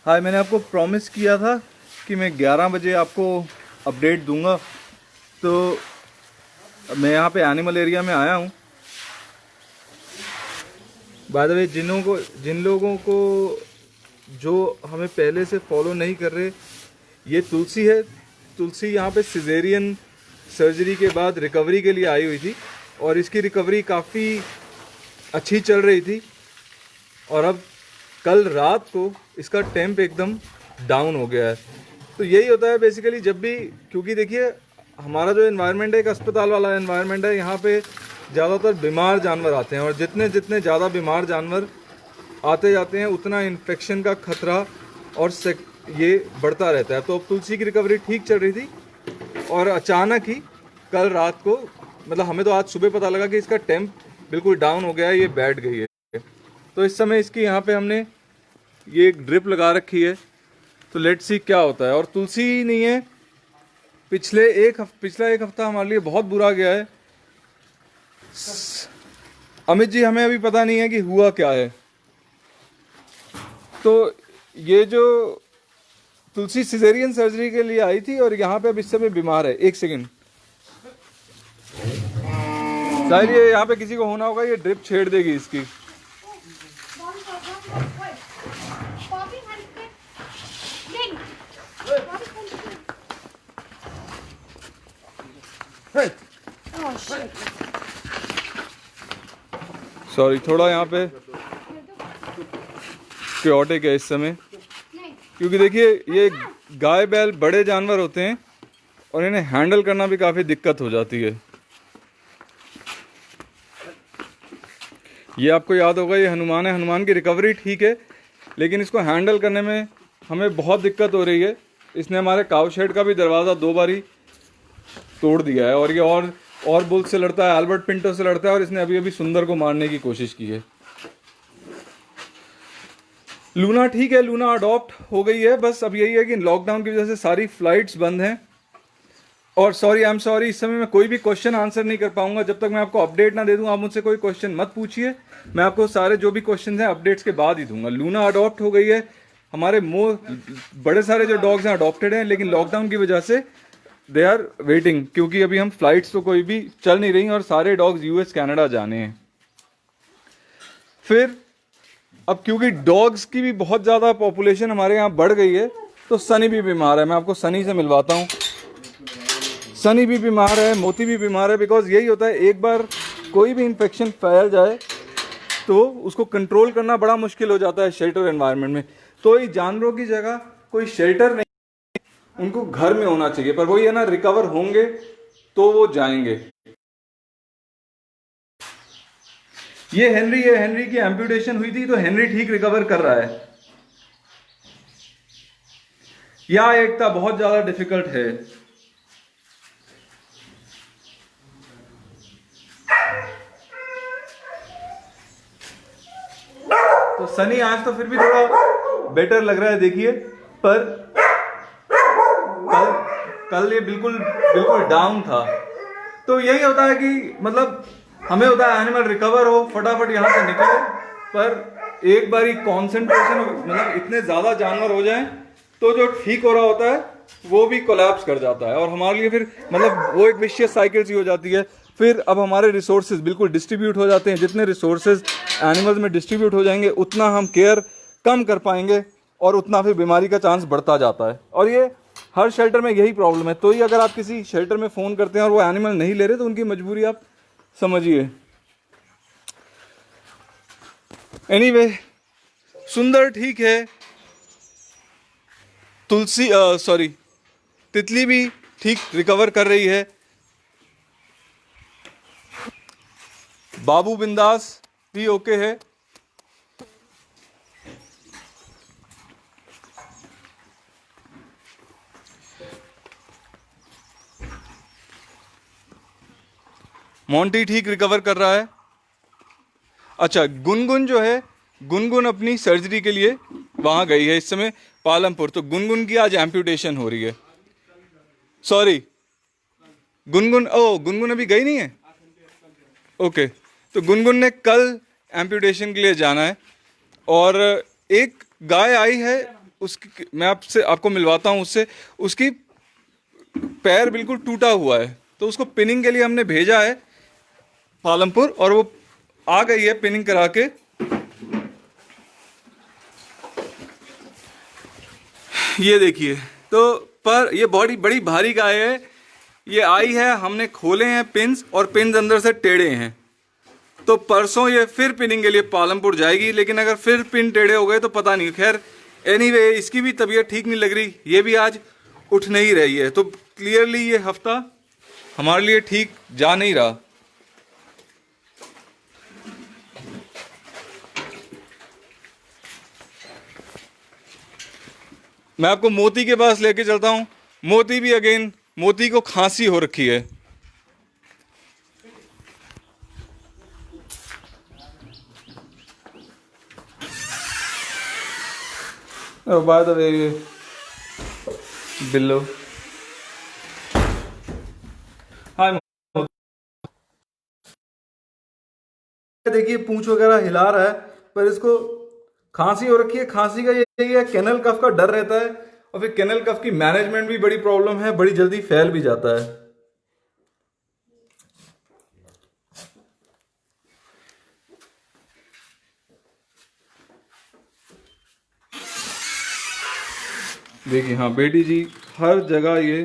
हाय, मैंने आपको प्रॉमिस किया था कि मैं 11 बजे आपको अपडेट दूंगा। तो मैं यहाँ पे एनिमल एरिया में आया हूँ। बाय द वे, जिन लोगों को जो हमें पहले से फॉलो नहीं कर रहे, ये तुलसी है। तुलसी यहाँ पे सिजेरियन सर्जरी के बाद रिकवरी के लिए आई हुई थी और इसकी रिकवरी काफ़ी अच्छी चल रही थी। और अब कल रात को इसका टेम्प एकदम डाउन हो गया है। तो यही होता है बेसिकली जब भी, क्योंकि देखिए हमारा जो एनवायरनमेंट है एक अस्पताल वाला एनवायरनमेंट है। यहाँ पे ज़्यादातर बीमार जानवर आते हैं और जितने जितने ज़्यादा बीमार जानवर आते जाते हैं उतना इन्फेक्शन का खतरा और ये बढ़ता रहता है। तो अब तुलसी की रिकवरी ठीक चल रही थी और अचानक ही कल रात को, मतलब हमें तो आज सुबह पता लगा कि इसका टेम्प बिल्कुल डाउन हो गया है, ये बैठ गई है। तो इस समय इसकी यहाँ पे हमने ये एक ड्रिप लगा रखी है। तो लेट्स सी क्या होता है। और तुलसी नहीं है, पिछला एक हफ्ता हमारे लिए बहुत बुरा गया है। अमित जी, हमें अभी पता नहीं है कि हुआ क्या है। तो ये जो तुलसी सिजेरियन सर्जरी के लिए आई थी और यहाँ पे अब इस समय बीमार है। एक सेकेंड शायद ये यहाँ पे किसी को होना होगा, ये ड्रिप छेड़ देगी इसकी। सॉरी, थोड़ा यहाँ पे क्योटिक है इस समय, क्योंकि देखिए ये गाय बैल बड़े जानवर होते हैं और इन्हें हैंडल करना भी काफ़ी दिक्कत हो जाती है। ये आपको याद होगा, ये हनुमान है। हनुमान की रिकवरी ठीक है, लेकिन इसको हैंडल करने में हमें बहुत दिक्कत हो रही है। इसने हमारे काऊ शेड का भी दरवाज़ा 2 बारी तोड़ दिया है और ये और बुल से लड़ता है, अल्बर्ट पिंटो से लड़ता है और इसने अभी सुंदर को मारने की कोशिश की है। लूना ठीक है, लूना अडॉप्ट हो गई है। बस अब यही है कि लॉकडाउन की वजह से सारी फ्लाइट्स बंद हैं। और आई एम सॉरी, इस समय मैं कोई भी क्वेश्चन आंसर नहीं कर पाऊंगा जब तक मैं आपको अपडेट ना दे दूं। आप मुझसे कोई क्वेश्चन मत पूछिए, मैं आपको सारे जो भी क्वेश्चन हैं अपडेट्स के बाद ही दूंगा। लूना अडॉप्ट हो गई है। हमारे बड़े सारे जो डॉग्स हैं अडॉप्टेड हैं, लेकिन लॉकडाउन की वजह से दे आर वेटिंग, क्योंकि अभी हम फ्लाइट्स तो कोई भी चल नहीं रही और सारे डॉग्स यूएस कनाडा जाने हैं। फिर अब क्योंकि डॉग्स की भी बहुत ज़्यादा पॉपुलेशन हमारे यहाँ बढ़ गई है, तो सनी भी बीमार है। मैं आपको सनी से मिलवाता हूँ। सनी भी बीमार है, मोती भी बीमार है। बिकॉज यही होता है, एक बार कोई भी इन्फेक्शन फैल जाए तो उसको कंट्रोल करना बड़ा मुश्किल हो जाता है शेल्टर एनवायरनमेंट में। तो ये जानवरों की जगह कोई शेल्टर नहीं, उनको घर में होना चाहिए। पर वही है ना, रिकवर होंगे तो वो जाएंगे। ये हेनरी की एम्पुटेशन हुई थी, तो हेनरी ठीक रिकवर कर रहा है। या एकता बहुत ज्यादा डिफिकल्ट है। तो सनी आज तो फिर भी थोड़ा बेटर लग रहा है, देखिए। पर कल ये बिल्कुल डाउन था। तो यही होता है कि मतलब हमें होता है एनिमल रिकवर हो, फटाफट यहाँ से निकले। पर एक बार कॉन्सेंट्रेशन, मतलब इतने ज्यादा जानवर हो जाएं तो जो ठीक हो रहा होता है वो भी कोलैप्स कर जाता है और हमारे लिए फिर मतलब वो एक विशियस साइकिल सी हो जाती है। फिर अब हमारे रिसोर्सेज बिल्कुल डिस्ट्रीब्यूट हो जाते हैं। जितने रिसोर्सेज एनिमल्स में डिस्ट्रीब्यूट हो जाएंगे उतना हम केयर कम कर पाएंगे और उतना फिर बीमारी का चांस बढ़ता जाता है। और ये हर शेल्टर में यही प्रॉब्लम है। तो ही अगर आप किसी शेल्टर में फ़ोन करते हैं और वो एनिमल नहीं ले रहे, तो उनकी मजबूरी आप समझिए। एनीवे, सुंदर ठीक है, तुलसी तितली भी ठीक रिकवर कर रही है, बाबू बिंदास भी ओके है। मोंटी ठीक रिकवर कर रहा है। अच्छा, गुनगुन जो है, गुनगुन अपनी सर्जरी के लिए वहां गई है इस समय पालमपुर। तो गुनगुन की आज एम्पुटेशन हो रही है। सॉरी, गुनगुन अभी गई नहीं है। ओके, तो गुनगुन ने कल एम्पुटेशन के लिए जाना है। और एक गाय आई है, उसकी मैं आपको मिलवाता हूँ उससे। उसकी पैर बिल्कुल टूटा हुआ है, तो उसको पिनिंग के लिए हमने भेजा है पालमपुर, और वो आ गई है पिनिंग करा के। ये देखिए, तो पर ये बड़ी भारी गाय है। ये आई है, हमने खोले हैं पिंस, और पिंस अंदर से टेढ़े हैं, तो परसों ये फिर पिनिंग के लिए पालमपुर जाएगी। लेकिन अगर फिर पिन टेढ़े हो गए तो पता नहीं। खैर एनीवे, इसकी भी तबीयत ठीक नहीं लग रही, ये भी आज उठ नहीं रही है, तो क्लियरली ये हफ्ता हमारे लिए ठीक जा नहीं रहा। मैं आपको मोती के पास लेके चलता हूँ। मोती भी अगेन, मोती को खांसी हो रखी है। बाय द वे बिल्लो, हाँ देखिए पूंछ वगैरह हिला रहा है, पर इसको खांसी हो रखी है। खांसी का यही है, केनल कफ का डर रहता है, और फिर केनल कफ की मैनेजमेंट भी बड़ी प्रॉब्लम है, बड़ी जल्दी फैल भी जाता है। देखिए हाँ बेटी जी, हर जगह ये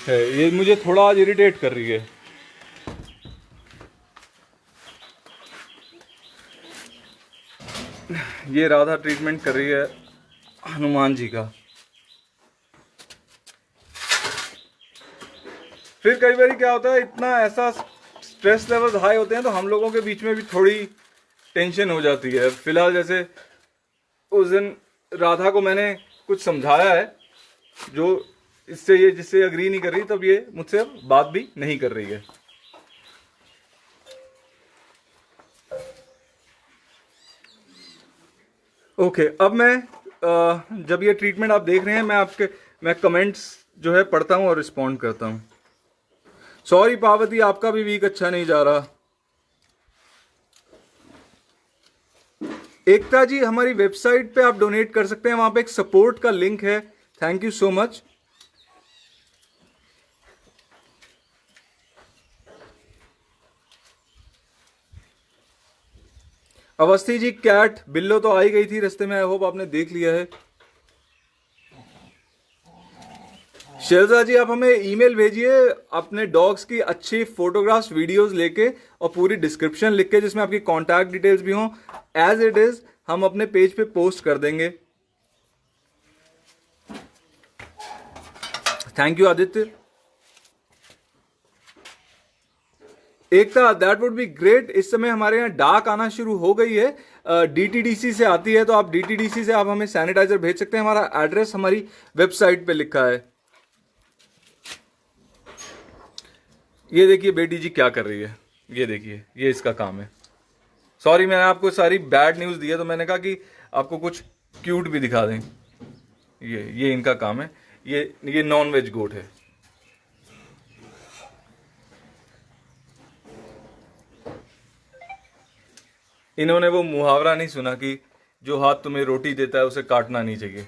है। ये मुझे थोड़ा आज इरिटेट कर रही है। ये राधा ट्रीटमेंट कर रही है हनुमान जी का। फिर कई बार क्या होता है, इतना ऐसा स्ट्रेस लेवल हाई होते हैं, तो हम लोगों के बीच में भी थोड़ी टेंशन हो जाती है। फिलहाल जैसे उस दिन राधा को मैंने कुछ समझाया है, जो इससे ये जिससे अग्री नहीं कर रही, तब ये मुझसे बात भी नहीं कर रही है। ओके, अब मैं जब ये ट्रीटमेंट आप देख रहे हैं, मैं कमेंट्स जो है पढ़ता हूँ और रिस्पॉन्ड करता हूँ। सॉरी पार्वती, आपका भी वीक अच्छा नहीं जा रहा। एकता जी, हमारी वेबसाइट पे आप डोनेट कर सकते हैं, वहां पे एक सपोर्ट का लिंक है। Thank you so much. Awasthi ji, cat बिल्लो तो आई गई थी रास्ते में, आई होप आपने देख लिया है। शेरजा जी, आप हमें ईमेल भेजिए अपने डॉग्स की अच्छी फोटोग्राफ्स वीडियोस लेके, और पूरी डिस्क्रिप्शन लिख के, जिसमें आपकी कॉन्टैक्ट डिटेल्स भी हों। एज इट इज हम अपने पेज पे पोस्ट कर देंगे। Thank you Aditya. Ekta, that would be great. इस समय हमारे यहाँ डाक आना शुरू हो गई है, डीटीडीसी से आती है, तो आप डीटीडीसी से आप हमें सैनिटाइजर भेज सकते हैं। हमारा एड्रेस हमारी वेबसाइट पे लिखा है। ये देखिए बेटी जी क्या कर रही है, ये देखिए, ये इसका काम है। सॉरी, मैंने आपको सारी बैड न्यूज़ दी है, तो मैंने कहा कि आपको कुछ क्यूट भी दिखा दें। ये इनका काम है। ये नॉन वेज गोट है। इन्होंने वो मुहावरा नहीं सुना कि जो हाथ तुम्हें रोटी देता है उसे काटना नहीं चाहिए।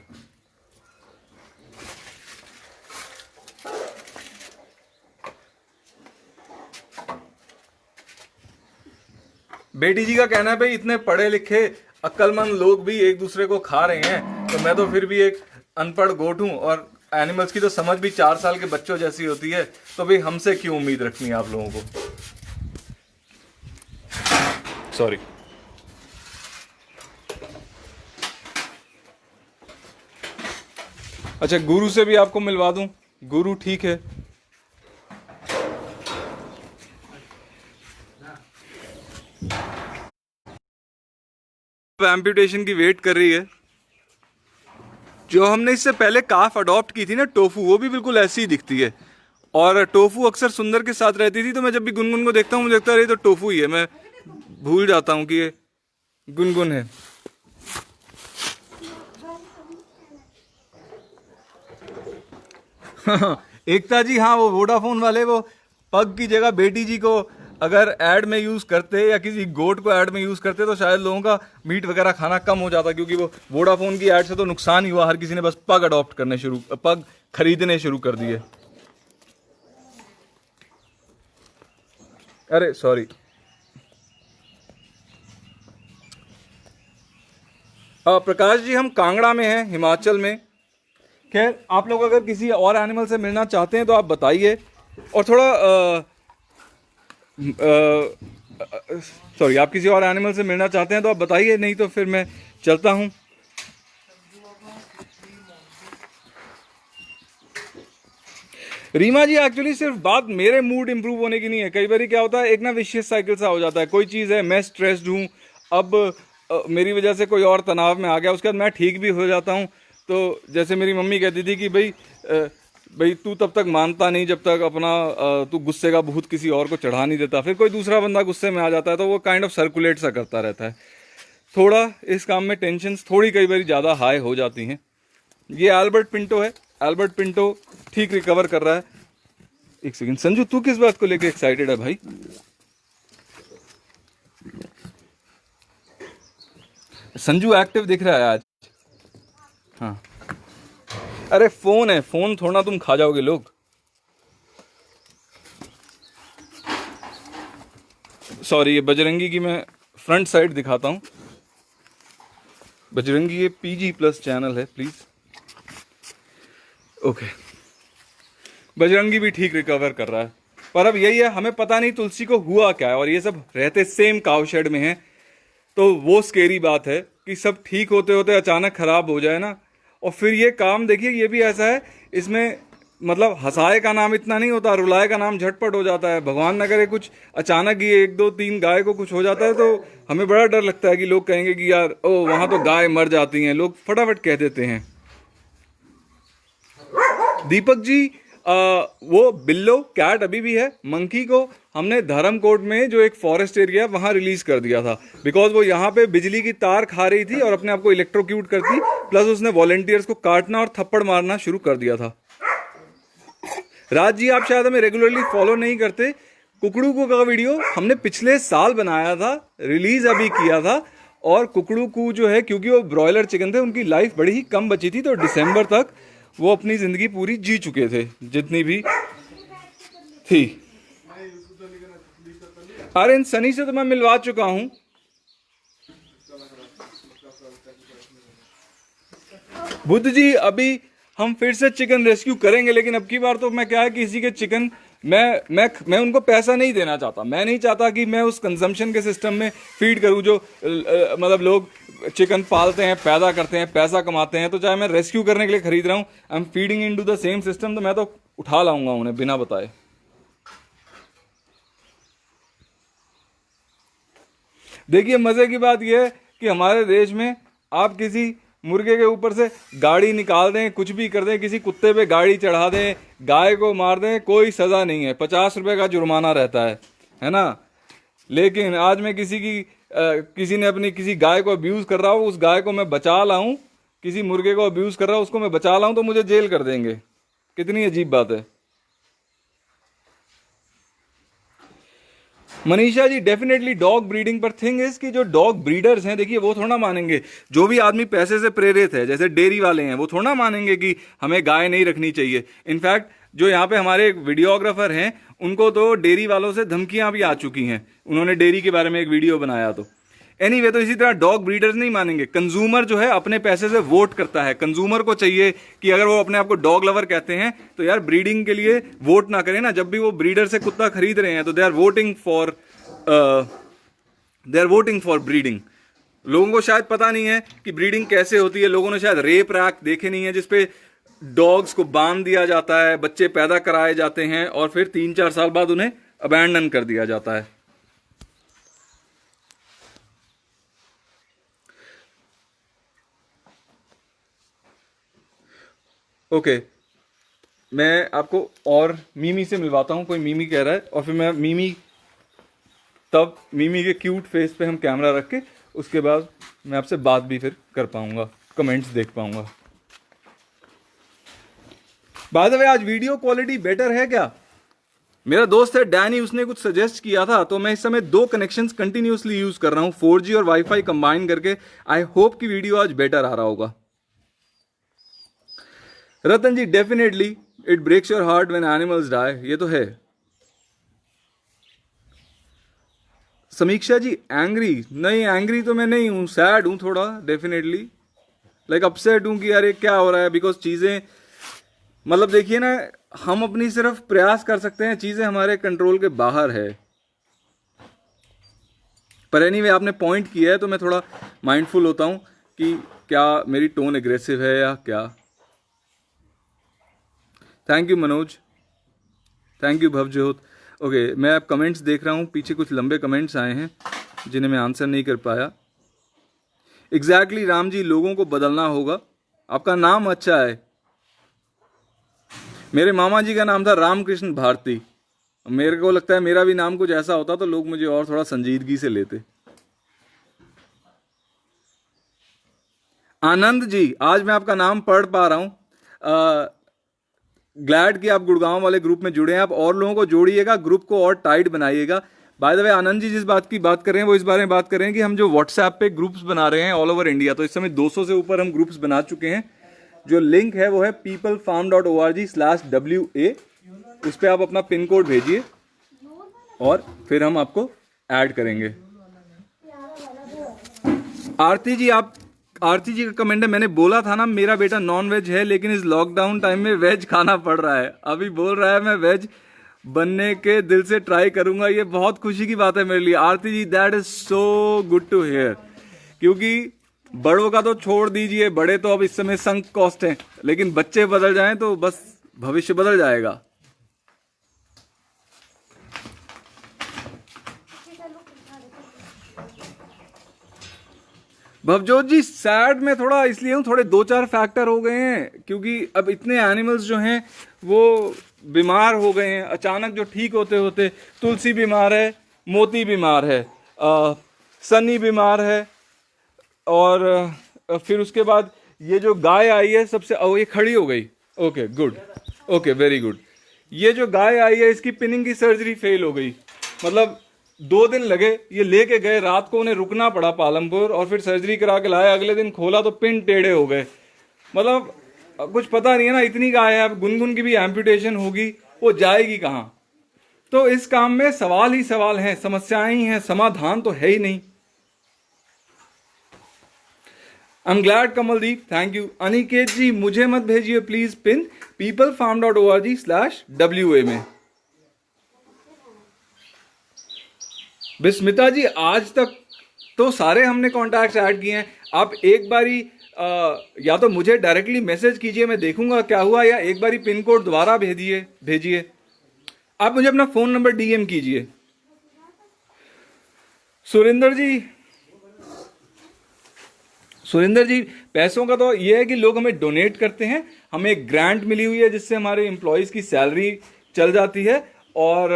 बेटी जी का कहना है भाई, इतने पढ़े लिखे अक्लमंद लोग भी एक दूसरे को खा रहे हैं, तो मैं तो फिर भी एक अनपढ़ गोट हूं, और एनिमल्स की तो समझ भी 4 साल के बच्चों जैसी होती है, तो भाई हमसे क्यों उम्मीद रखनी है आप लोगों को। सॉरी। अच्छा, गुरु से भी आपको मिलवा दूं। गुरु ठीक है। एम्पुटेशन की वेट कर रही है। जो हमने इससे पहले काफ अडॉप्ट की थी ना, टोफू, वो भी बिल्कुल ऐसी ही दिखती है। और टोफू अक्सर सुंदर के साथ रहती थी, तो मैं जब भी गुनगुन को देखता हूँ मुझे लगता है ये तो टोफू ही है। मैं भूल जाता हूँ कि ये गुनगुन है। एकता जी, हाँ वो वोडाफोन वाले वो पग की जगह बेटी जी को अगर ऐड में यूज़ करते या किसी गोट को ऐड में यूज़ करते तो शायद लोगों का मीट वगैरह खाना कम हो जाता, क्योंकि वो वोडाफोन की ऐड से तो नुकसान ही हुआ, हर किसी ने बस पग खरीदने शुरू कर दिए। अरे सॉरी, प्रकाश जी हम कांगड़ा में हैं, हिमाचल में। खैर आप लोग अगर किसी और एनिमल से मिलना चाहते हैं तो आप बताइए, और थोड़ा सॉरी, आप किसी और एनिमल से मिलना चाहते हैं तो आप बताइए, नहीं तो फिर मैं चलता हूँ। रीमा जी एक्चुअली सिर्फ बात मेरे मूड इंप्रूव होने की नहीं है, कई बार क्या होता है एक ना विशियस साइकिल सा हो जाता है। कोई चीज़ है, मैं स्ट्रेस्ड हूँ, अब मेरी वजह से कोई और तनाव में आ गया, उसके बाद मैं ठीक भी हो जाता हूँ। तो जैसे मेरी मम्मी कहती थी कि भाई तू तब तक मानता नहीं जब तक अपना तू गुस्से का भूत किसी और को चढ़ा नहीं देता, फिर कोई दूसरा बंदा गुस्से में आ जाता है तो वो काइंड ऑफ सर्कुलेट सा करता रहता है। थोड़ा इस काम में टेंशन थोड़ी कई बार ज़्यादा हाई हो जाती हैं। ये एल्बर्ट पिंटो है, एल्बर्ट पिंटो ठीक रिकवर कर रहा है। एक सेकंड संजू, तू किस बात को लेके एक्साइटेड है भाई? संजू एक्टिव दिख रहा है आज। हाँ, अरे फोन है, फोन थोड़ा तुम खा जाओगे लोग। सॉरी, ये बजरंगी की मैं फ्रंट साइड दिखाता हूँ। बजरंगी ये PG+ चैनल है, प्लीज। ओके, बजरंगी भी ठीक रिकवर कर रहा है। पर अब यही है, हमें पता नहीं तुलसी को हुआ क्या है, और ये सब रहते सेम काउ शेड में हैं, तो वो स्केरी बात है कि सब ठीक होते होते अचानक खराब हो जाए ना। और फिर ये काम देखिए, ये भी ऐसा है, इसमें मतलब हंसाए का नाम इतना नहीं होता, रुलाए का नाम झटपट हो जाता है। भगवान न करे कुछ अचानक ही 1 2 3 गाय को कुछ हो जाता है तो हमें बड़ा डर लगता है कि लोग कहेंगे कि यार ओ वहां तो गाय मर जाती हैं, लोग फटाफट कह देते हैं। दीपक जी वो बिल्लो कैट अभी भी है। मंकी को हमने धर्मकोट में जो एक फॉरेस्ट एरिया है वहां रिलीज कर दिया था, बिकॉज वो यहाँ पे बिजली की तार खा रही थी और अपने आप को इलेक्ट्रोक्यूट करती, प्लस उसने वॉलेंटियर्स को काटना और थप्पड़ मारना शुरू कर दिया था। राज जी आप शायद हमें रेगुलरली फॉलो नहीं करते। कुकड़ू को का वीडियो हमने पिछले साल बनाया था, रिलीज अभी किया था। और कुकड़ू को जो है, क्योंकि वो ब्रॉयलर चिकन थे, उनकी लाइफ बड़ी ही कम बची थी, तो दिसंबर तक वो अपनी जिंदगी पूरी जी चुके थे जितनी भी थी। अरे सनी से तो मैं मिलवा चुका हूं। बुद्ध जी अभी हम फिर से चिकन रेस्क्यू करेंगे, लेकिन अब की बार तो मैं क्या है कि किसी के चिकन मैं उनको पैसा नहीं देना चाहता। मैं नहीं चाहता कि मैं उस कंजम्पशन के सिस्टम में फीड करूं जो मतलब लोग चिकन पालते हैं, पैदा करते हैं, पैसा कमाते हैं। तो चाहे मैं रेस्क्यू करने के लिए खरीद रहा हूं, I am feeding into the same system, तो मैं तो उठा लाऊंगा उन्हें बिना बताए। देखिए मजे की बात यह है कि हमारे देश में आप किसी मुर्गे के ऊपर से गाड़ी निकाल दें, कुछ भी कर दें, किसी कुत्ते पे गाड़ी चढ़ा दें, गाय को मार दें, कोई सजा नहीं है, 50 रुपए का जुर्माना रहता है ना। लेकिन आज मैं किसी ने अपनी किसी गाय को अब्यूज कर रहा हो, उस गाय को मैं बचा लाऊं, किसी मुर्गे को अब्यूज कर रहा हूं उसको मैं बचा लाऊं, तो मुझे जेल कर देंगे। कितनी अजीब बात है। Manisha ji definitely dog breeding, पर थिंग इज कि जो डॉग ब्रीडर्स हैं, देखिए वो थोड़ा मानेंगे। जो भी आदमी पैसे से प्रेरित है, जैसे डेयरी वाले हैं, वो थोड़ा मानेंगे कि हमें गाय नहीं रखनी चाहिए। इनफैक्ट जो यहाँ पे हमारे वीडियोग्राफर हैं, उनको तो डेयरी वालों से धमकियां भी आ चुकी हैं। उन्होंने डेयरी के बारे में एक वीडियो बनाया। तो एनीवे, तो इसी तरह डॉग ब्रीडर्स नहीं मानेंगे। कंज्यूमर जो है अपने पैसे से वोट करता है। कंज्यूमर को चाहिए कि अगर वो अपने आप को डॉग लवर कहते हैं तो यार ब्रीडिंग के लिए वोट ना करें ना। जब भी वो ब्रीडर से कुत्ता खरीद रहे हैं तो they are voting for breeding. लोगों को शायद पता नहीं है कि ब्रीडिंग कैसे होती है। लोगों ने शायद रेप रैक देखे नहीं है, जिसपे डॉग्स को बांध दिया जाता है, बच्चे पैदा कराए जाते हैं और फिर 3-4 साल बाद उन्हें अबैंडन कर दिया जाता है। ओके, मैं आपको और मीमी से मिलवाता हूं। कोई मीमी कह रहा है, और फिर मैं मीमी के क्यूट फेस पे हम कैमरा रख के उसके बाद मैं आपसे बात भी फिर कर पाऊंगा, कमेंट्स देख पाऊंगा। बाय द वे, आज वीडियो क्वालिटी बेटर है क्या? मेरा दोस्त है डैनी, उसने कुछ सजेस्ट किया था, तो मैं इस समय 2 कनेक्शंस कंटिन्यूसली यूज कर रहा हूं, 4G और वाईफाई कंबाइन करके। आई होप कि वीडियो आज बेटर आ रहा होगा। Ratan ji, definitely it breaks your heart when animals die, ये तो है। समीक्षा जी, एंग्री नहीं, एंग्री तो मैं नहीं हूं, सैड हूं थोड़ा, डेफिनेटली लाइक अपसेट हूं कि यार क्या हो रहा है, बिकॉज चीजें, मतलब देखिए ना, हम अपनी सिर्फ प्रयास कर सकते हैं, चीजें हमारे कंट्रोल के बाहर है। पर एनीवे आपने पॉइंट किया है तो मैं थोड़ा माइंडफुल होता हूं कि क्या मेरी टोन एग्रेसिव है या क्या। Thank you Manoj, thank you Bhavjyot. Okay, मैं अब कमेंट्स देख रहा हूं, पीछे कुछ लंबे कमेंट्स आए हैं जिन्हें मैं आंसर नहीं कर पाया। एग्जैक्टली राम जी, लोगों को बदलना होगा। आपका नाम अच्छा है। मेरे मामा जी का नाम था रामकृष्ण भारती। मेरे को लगता है मेरा भी नाम कुछ ऐसा होता तो लोग मुझे और थोड़ा संजीदगी से लेते। आनंद जी, आज मैं आपका नाम पढ़ पा रहा हूं। ग्लैड कि आप गुड़गांव वाले ग्रुप में जुड़े हैं। आप और लोगों को जोड़िएगा, ग्रुप को और टाइट बनाइएगा। बाय द वे आनंद जी जिस बात की बात कर रहे हैं वो इस बारे में बात कर रहे हैं कि हम जो व्हाट्सएप पे ग्रुप्स बना रहे हैं ऑल ओवर इंडिया, तो इस समय 200 से ऊपर हम ग्रुप्स बना चुके हैं। जो लिंक है वो है peoplefarm.org/WA। उस पर आप अपना पिन कोड भेजिए और फिर हम आपको ऐड करेंगे। आरती जी, आरती जी का कमेंट है, मैंने बोला था ना मेरा बेटा नॉन वेज है लेकिन इस लॉकडाउन टाइम में वेज खाना पड़ रहा है। अभी बोल रहा है मैं वेज बनने के दिल से ट्राई करूंगा। ये बहुत खुशी की बात है मेरे लिए Aarti ji, that is so good to hear. क्योंकि बड़ों का तो छोड़ दीजिए, बड़े तो अब इस समय संक कॉस्ट हैं, लेकिन बच्चे बदल जाएं तो बस भविष्य बदल जाएगा। भवजोत जी, सैड में थोड़ा इसलिए हूँ, थोड़े 2-4 फैक्टर हो गए हैं क्योंकि अब इतने एनिमल्स जो हैं वो बीमार हो गए हैं अचानक, जो ठीक होते होते। तुलसी बीमार है, मोती बीमार है, सनी बीमार है, और फिर उसके बाद ये जो गाय आई है सबसे, ये खड़ी हो गई। Okay good, okay very good. ये जो गाय आई है इसकी पिनिंग की सर्जरी फेल हो गई, मतलब 2 दिन लगे। ये लेके गए, रात को उन्हें रुकना पड़ा पालमपुर, और फिर सर्जरी करा के लाए। अगले दिन खोला तो पिन टेढ़े हो गए। मतलब कुछ पता नहीं है ना, इतनी गाय है। अब गुनगुन की भी एम्पुटेशन होगी, वो जाएगी कहाँ? तो इस काम में सवाल ही सवाल हैं, समस्याएं ही हैं, समाधान तो है ही नहीं। I am glad Kamaldeep, thank you. Aniket ji, मुझे मत भेजिए प्लीज पिन, peoplefarm.org/WA में। बिस्मिता जी, आज तक तो सारे हमने कॉन्टैक्ट्स ऐड किए हैं। आप एक बारी या तो मुझे डायरेक्टली मैसेज कीजिए, मैं देखूंगा क्या हुआ, या एक बारी पिन कोड दोबारा भेजिए। आप मुझे अपना फोन नंबर DM कीजिए। सुरेंद्र जी, पैसों का तो ये है कि लोग हमें डोनेट करते हैं, हमें एक ग्रांट मिली हुई है जिससे हमारे एम्प्लॉयज की सैलरी चल जाती है, और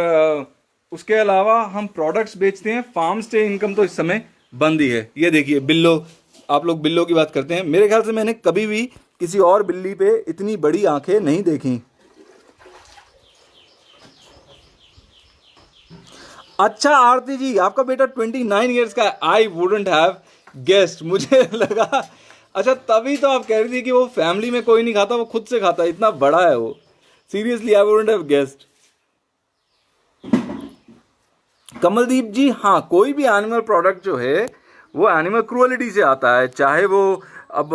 उसके अलावा हम प्रोडक्ट्स बेचते हैं। फार्म स्टे इनकम तो इस समय बंद ही है। ये देखिए बिल्लो, आप लोग बिल्लो की बात करते हैं, मेरे ख्याल से मैंने कभी भी किसी और बिल्ली पे इतनी बड़ी आंखें नहीं देखी। अच्छा आरती जी, आपका बेटा 29 ईयर्स का है। आई वुडंट हैव गेस्ट, मुझे लगा। अच्छा, तभी तो आप कह रही थी कि वो फैमिली में कोई नहीं खाता, वो खुद से खाता है, इतना बड़ा है वो। Seriously I wouldn't have guessed. Kamaldeep ji, हाँ, कोई भी एनिमल प्रोडक्ट जो है वो एनिमल क्रूअलिटी से आता है, चाहे वो अब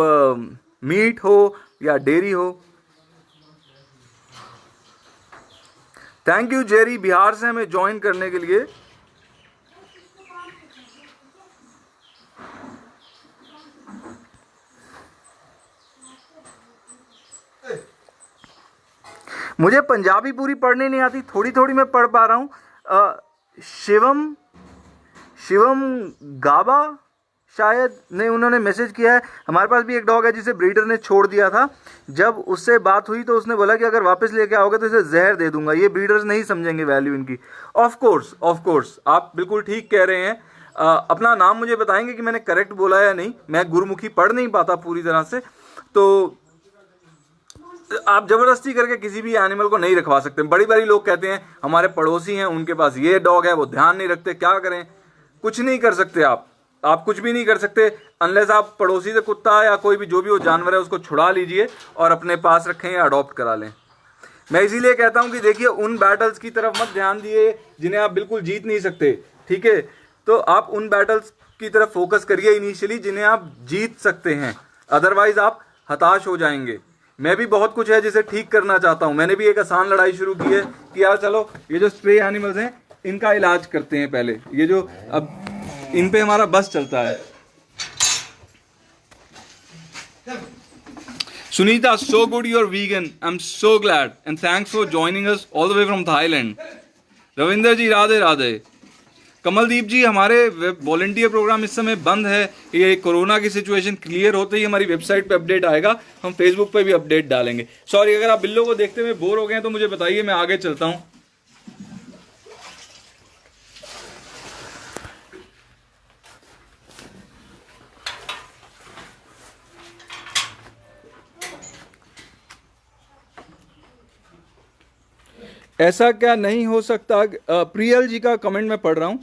मीट हो या डेयरी हो। थैंक यू जेरी, बिहार से हमें ज्वाइन करने के लिए। मुझे पंजाबी पूरी पढ़ने नहीं आती, थोड़ी थोड़ी मैं पढ़ पा रहा हूँ। शिवम गाबा शायद ने उन्होंने मैसेज किया है। हमारे पास भी एक डॉग है जिसे ब्रीडर ने छोड़ दिया था। जब उससे बात हुई तो उसने बोला कि अगर वापस लेके आओगे तो इसे जहर दे दूंगा। ये ब्रीडर्स नहीं समझेंगे वैल्यू इनकी। ऑफ कोर्स आप बिल्कुल ठीक कह रहे हैं। अपना नाम मुझे बताएंगे कि मैंने करेक्ट बोला या नहीं। मैं गुरुमुखी पढ़ नहीं पाता पूरी तरह से, तो आप जबरदस्ती करके किसी भी एनिमल को नहीं रखवा सकते। बड़ी बड़ी लोग कहते हैं हमारे पड़ोसी हैं उनके पास ये डॉग है, वो ध्यान नहीं रखते, क्या करें? कुछ नहीं कर सकते आप कुछ भी नहीं कर सकते अनलेस आप पड़ोसी से कुत्ता या कोई भी जो भी वो जानवर है उसको छुड़ा लीजिए और अपने पास रखें या अडॉप्ट करा लें। मैं इसीलिए कहता हूं कि देखिए उन बैटल्स की तरफ मत ध्यान दिए जिन्हें आप बिल्कुल जीत नहीं सकते, ठीक है? तो आप उन बैटल्स की तरफ फोकस करिए इनिशियली जिन्हें आप जीत सकते हैं, अदरवाइज आप हताश हो जाएंगे। मैं भी बहुत कुछ है जिसे ठीक करना चाहता हूं। मैंने भी एक आसान लड़ाई शुरू की है कि यार चलो ये जो स्ट्रे एनिमल्स हैं इनका इलाज करते हैं पहले, ये जो अब इन पे हमारा बस चलता है। Sunita, so good you're vegan. I'm so glad and thanks for joining us all the way from Thailand. Ravinder जी राधे राधे। कमलदीप जी, हमारे वॉलंटियर प्रोग्राम इस समय बंद है। ये कोरोना की सिचुएशन क्लियर होते ही हमारी वेबसाइट पे अपडेट आएगा, हम फेसबुक पे भी अपडेट डालेंगे। सॉरी अगर आप बिल्लों को देखते हुए बोर हो गए हैं तो मुझे बताइए, मैं आगे चलता हूँ। ऐसा क्या नहीं हो सकता? प्रियल जी का कमेंट मैं पढ़ रहा हूं।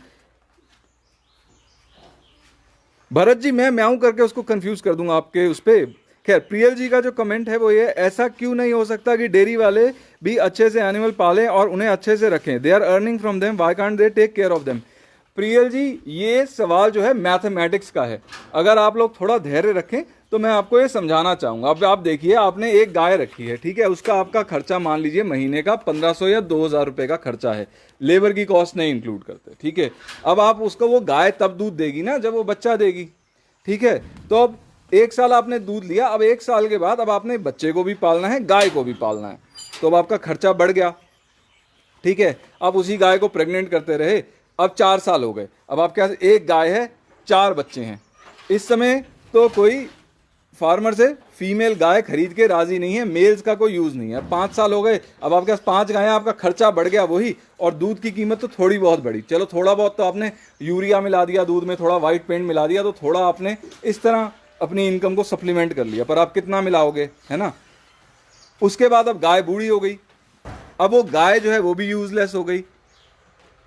भरत जी मैं म्याऊं करके उसको कंफ्यूज कर दूंगा आपके उस पे। खैर प्रियल जी का जो कमेंट है वो ये, ऐसा क्यों नहीं हो सकता कि डेयरी वाले भी अच्छे से एनिमल पालें और उन्हें अच्छे से रखें? They are earning from them, why can't they take care of them? Priyal ji ये सवाल जो है मैथमेटिक्स का है। अगर आप लोग थोड़ा धैर्य रखें तो मैं आपको ये समझाना चाहूंगा। अब आप देखिए, आपने एक गाय रखी है, ठीक है? उसका आपका खर्चा मान लीजिए महीने का 1500 या 2000 रुपए का खर्चा है, लेबर की कॉस्ट नहीं इंक्लूड करते, ठीक है? अब आप उसको, वो गाय तब दूध देगी ना जब वो बच्चा देगी, ठीक है? तो अब 1 साल आपने दूध लिया, अब 1 साल के बाद अब आपने बच्चे को भी पालना है, गाय को भी पालना है, तो अब आपका खर्चा बढ़ गया, ठीक है? अब उसी गाय को प्रेग्नेंट करते रहे, अब 4 साल हो गए, अब आपके पास एक गाय है, 4 बच्चे हैं। इस समय तो कोई फार्मर से फीमेल गाय खरीद के राजी नहीं है, मेल्स का कोई यूज नहीं है। 5 साल हो गए, अब आपके पास 5 गायें, आपका खर्चा बढ़ गया वही, और दूध की कीमत तो थोड़ी बहुत बढ़ी। चलो थोड़ा बहुत तो आपने यूरिया मिला दिया दूध में, थोड़ा वाइट पेंट मिला दिया, तो थोड़ा आपने इस तरह अपनी इनकम को सप्लीमेंट कर लिया, पर आप कितना मिलाओगे, है ना? उसके बाद अब गाय बूढ़ी हो गई, अब वो गाय जो है वो भी यूजलेस हो गई,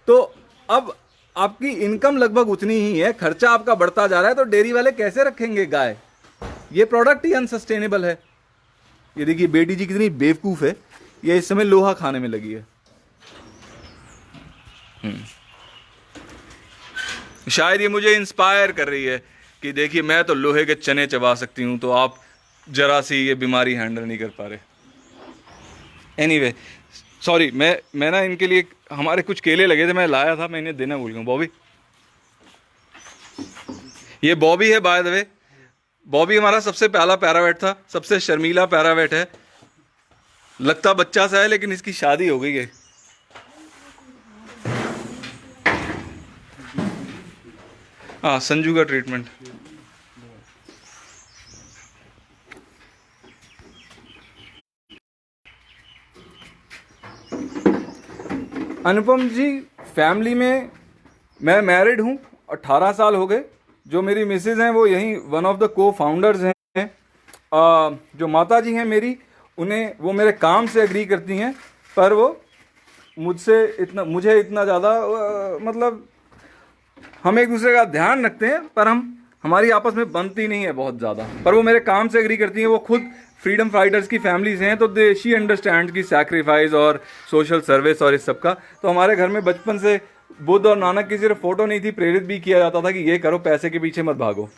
तो अब आपकी इनकम लगभग उतनी ही है, खर्चा आपका बढ़ता जा रहा है, तो डेयरी वाले कैसे रखेंगे गाय? ये प्रोडक्ट ही अनसस्टेनेबल है। ये देखिए बेटी जी कितनी बेवकूफ है, ये इस समय लोहा खाने में लगी है। शायद ये मुझे इंस्पायर कर रही है कि देखिए मैं तो लोहे के चने चबा सकती हूं, तो आप जरा सी ये बीमारी हैंडल नहीं कर पा रहे। एनीवे सॉरी, मैं ना इनके लिए, हमारे कुछ केले लगे थे, मैं लाया था, मैं इन्हें देना भूल गया। बॉबी, ये बॉबी है बाय द वे। बॉबी हमारा सबसे पहला पैरावेट था, सबसे शर्मीला पैरावेट है, लगता बच्चा सा है लेकिन इसकी शादी हो गई है। हाँ, संजू का ट्रीटमेंट। अनुपम जी, फैमिली में मैं मैरिड हूँ, 18 साल हो गए। जो मेरी मिसेज हैं वो यहीं वन ऑफ द को फाउंडर्स हैं। जो माता जी हैं मेरी, उन्हें, वो मेरे काम से एग्री करती हैं, पर वो मुझे इतना ज़्यादा मतलब हम एक दूसरे का ध्यान रखते हैं, पर हमारी आपस में बनती नहीं है बहुत ज़्यादा, पर वो मेरे काम से एग्री करती हैं। वो खुद फ्रीडम फाइटर्स की फैमिलीज हैं, तो शी अंडरस्टैंड की सैक्रिफाइस और सोशल सर्विस और इस सब का। तो हमारे घर में बचपन से बुद्ध और नानक की सिर्फ फोटो नहीं थी, प्रेरित भी किया जाता था कि ये करो, पैसे के पीछे मत भागो।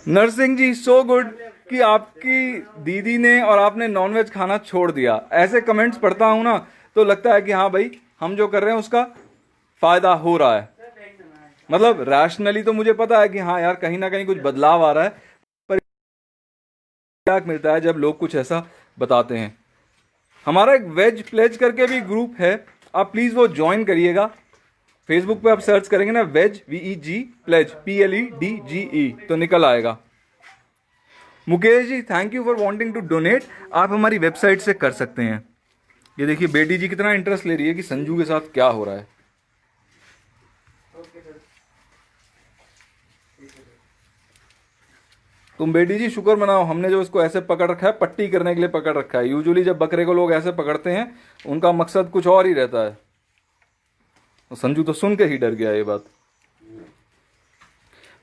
नरसिंह जी, सो गुड कि आपकी दीदी ने और आपने नॉनवेज खाना छोड़ दिया। ऐसे कमेंट्स पढ़ता हूं ना तो लगता है कि हाँ भाई, हम जो कर रहे हैं उसका फायदा हो रहा है। मतलब रैशनली तो मुझे पता है कि हाँ यार, कहीं ना कहीं कुछ बदलाव आ रहा है, पर क्या मिलता है जब लोग कुछ ऐसा बताते हैं। हमारा एक वेज प्लेज करके भी ग्रुप है, आप प्लीज वो ज्वाइन करिएगा। फेसबुक पे आप सर्च करेंगे ना, वेज VEG प्लेज PLEDGE, तो निकल आएगा। Mukesh ji, thank you for wanting to donate. आप हमारी वेबसाइट से कर सकते हैं। ये देखिए बेटी जी कितना इंटरेस्ट ले रही है कि संजू के साथ क्या हो रहा है। तुम बेटी जी शुक्र मनाओ, हमने जो इसको ऐसे पकड़ रखा है पट्टी करने के लिए पकड़ रखा है। यूजुअली जब बकरे को लोग ऐसे पकड़ते हैं उनका मकसद कुछ और ही रहता है। तो संजू तो सुन के ही डर गया ये बात।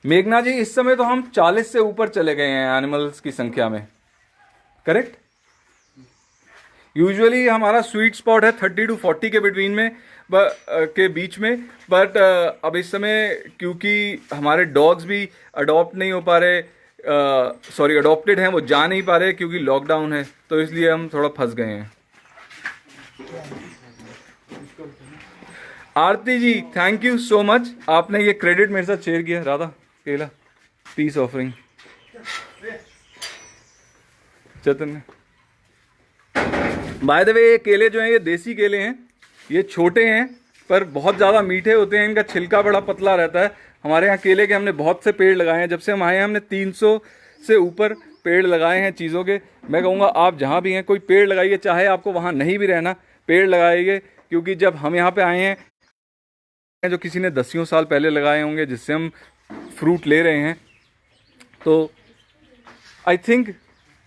मेघना जी इस समय तो हम 40 से ऊपर चले गए हैं एनिमल्स की संख्या में, करेक्ट? यूजुअली हमारा स्वीट स्पॉट है 30 to 40 के बिटवीन में के बीच में, बट अब इस समय क्योंकि हमारे डॉग्स भी अडॉप्ट नहीं हो पा रहे, सॉरी अडॉप्टेड हैं, वो जा नहीं पा रहे क्योंकि लॉकडाउन है, तो इसलिए हम थोड़ा फंस गए हैं। Aarti ji thank you so much, आपने ये क्रेडिट मेरे साथ शेयर किया। राधा केला peace offering Chaitanya. By the way ये केले जो हैं ये देसी केले हैं, ये छोटे हैं पर बहुत ज़्यादा मीठे होते हैं, इनका छिलका बड़ा पतला रहता है। हमारे यहाँ केले के हमने बहुत से पेड़ लगाए हैं, जब से हम आए हैं हमने 300 से ऊपर पेड़ लगाए हैं चीज़ों के। मैं कहूँगा आप जहाँ भी हैं कोई पेड़ लगाइए, चाहे आपको वहाँ नहीं भी रहना, पेड़ लगाइए, क्योंकि जब हम यहाँ पे आए हैं जो किसी ने 10 साल पहले लगाए होंगे जिससे हम फ्रूट ले रहे हैं, तो आई थिंक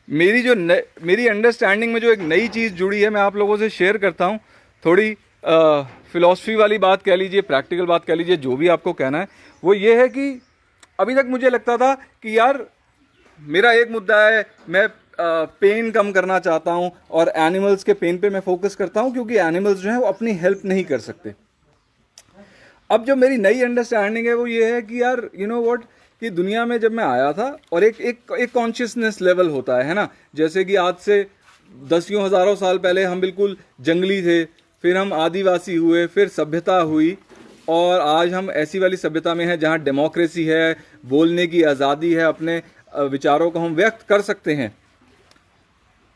मेरी अंडरस्टैंडिंग में जो एक नई चीज़ जुड़ी है मैं आप लोगों से शेयर करता हूँ। थोड़ी फिलॉसफी वाली बात कह लीजिए, प्रैक्टिकल बात कह लीजिए, जो भी आपको कहना है। वो ये है कि अभी तक मुझे लगता था कि यार मेरा एक मुद्दा है, मैं पेन कम करना चाहता हूँ और एनिमल्स के पेन पे मैं फोकस करता हूँ क्योंकि एनिमल्स जो हैं वो अपनी हेल्प नहीं कर सकते। अब जो मेरी नई अंडरस्टैंडिंग है वो ये है कि यार यू नो व्हाट, कि दुनिया में जब मैं आया था और एक कॉन्शियसनेस लेवल होता है ना, जैसे कि आज से 10,000 साल पहले हम बिल्कुल जंगली थे, फिर हम आदिवासी हुए, फिर सभ्यता हुई और आज हम ऐसी वाली सभ्यता में हैं जहाँ डेमोक्रेसी है, बोलने की आज़ादी है, अपने विचारों को हम व्यक्त कर सकते हैं।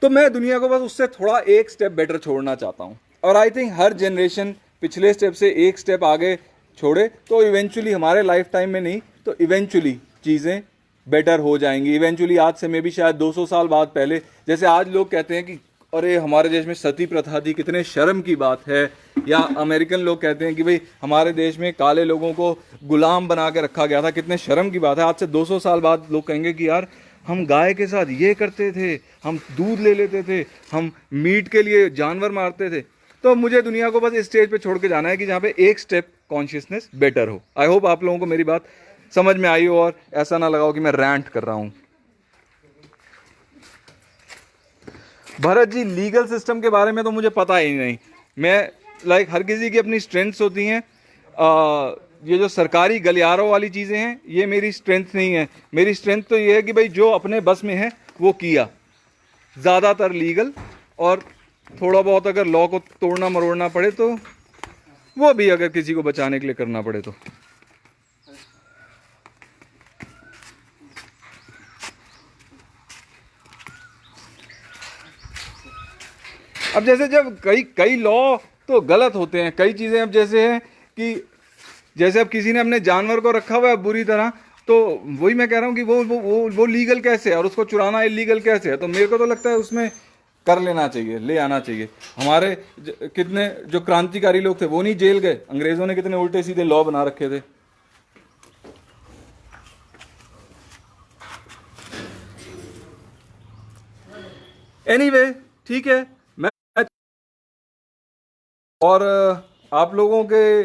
तो मैं दुनिया को बस उससे थोड़ा एक स्टेप बेटर छोड़ना चाहता हूँ और आई थिंक हर जनरेशन पिछले स्टेप से एक स्टेप आगे छोड़े तो इवेंचुअली, हमारे लाइफ टाइम में नहीं तो इवेंचुअली चीज़ें बेटर हो जाएंगी। इवेंचुअली आज से मे भी शायद 200 साल बाद पहले, जैसे आज लोग कहते हैं कि अरे हमारे देश में सती प्रथा थी, कितने शर्म की बात है, या अमेरिकन लोग कहते हैं कि भाई हमारे देश में काले लोगों को गुलाम बना के रखा गया था, कितने शर्म की बात है। आज से 200 साल बाद लोग कहेंगे कि यार हम गाय के साथ ये करते थे, हम दूध ले लेते थे, हम मीट के लिए जानवर मारते थे। तो मुझे दुनिया को बस इस स्टेज पे छोड़ के जाना है कि जहाँ पे एक स्टेप कॉन्शियसनेस बेटर हो। आई होप आप लोगों को मेरी बात समझ में आई हो और ऐसा ना लगाओ कि मैं रैंट कर रहा हूँ। भरत जी लीगल सिस्टम के बारे में तो मुझे पता ही नहीं। मैं हर किसी की अपनी स्ट्रेंथ्स होती हैं। ये जो सरकारी गलियारों वाली चीज़ें हैं ये मेरी स्ट्रेंथ नहीं है। मेरी स्ट्रेंथ तो ये है कि भाई जो अपने बस में है वो किया, ज़्यादातर लीगल, और थोड़ा बहुत अगर लॉ को तोड़ना मरोड़ना पड़े तो वो भी अगर किसी को बचाने के लिए करना पड़े तो। अब जैसे जब कई लॉ तो गलत होते हैं, कई चीज़ें अब जैसे हैं कि जैसे अब किसी ने अपने जानवर को रखा हुआ है बुरी तरह, तो वही मैं कह रहा हूँ कि वो लीगल कैसे है और उसको चुराना इलीगल कैसे है। तो मेरे को तो लगता है उसमें कर लेना चाहिए, ले आना चाहिए। हमारे कितने जो क्रांतिकारी लोग थे वो नहीं जेल गए, अंग्रेजों ने कितने उल्टे सीधे लॉ बना रखे थे। एनीवे ठीक है, मैं और आप लोगों के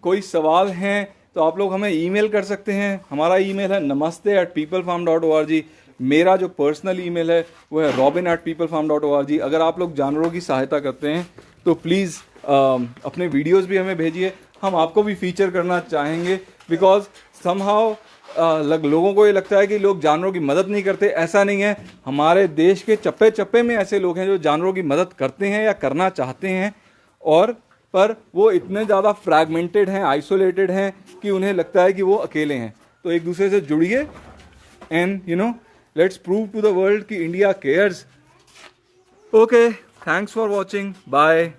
कोई सवाल हैं तो आप लोग हमें ईमेल कर सकते हैं। हमारा ईमेल है namaste@peoplefarm.org। मेरा जो पर्सनल ईमेल है वो है robin@peoplefarm.org। अगर आप लोग जानवरों की सहायता करते हैं तो प्लीज़ अपने वीडियोस भी हमें भेजिए, हम आपको भी फीचर करना चाहेंगे। बिकॉज समहाउ लोगों को ये लगता है कि लोग जानवरों की मदद नहीं करते। ऐसा नहीं है, हमारे देश के चप्पे चप्पे में ऐसे लोग हैं जो जानवरों की मदद करते हैं या करना चाहते हैं, और पर वो इतने ज़्यादा फ्रैगमेंटेड हैं, आइसोलेटेड हैं कि उन्हें लगता है कि वो अकेले हैं। तो एक दूसरे से जुड़िए and let's prove to the world कि India cares. Okay, thanks for watching, bye.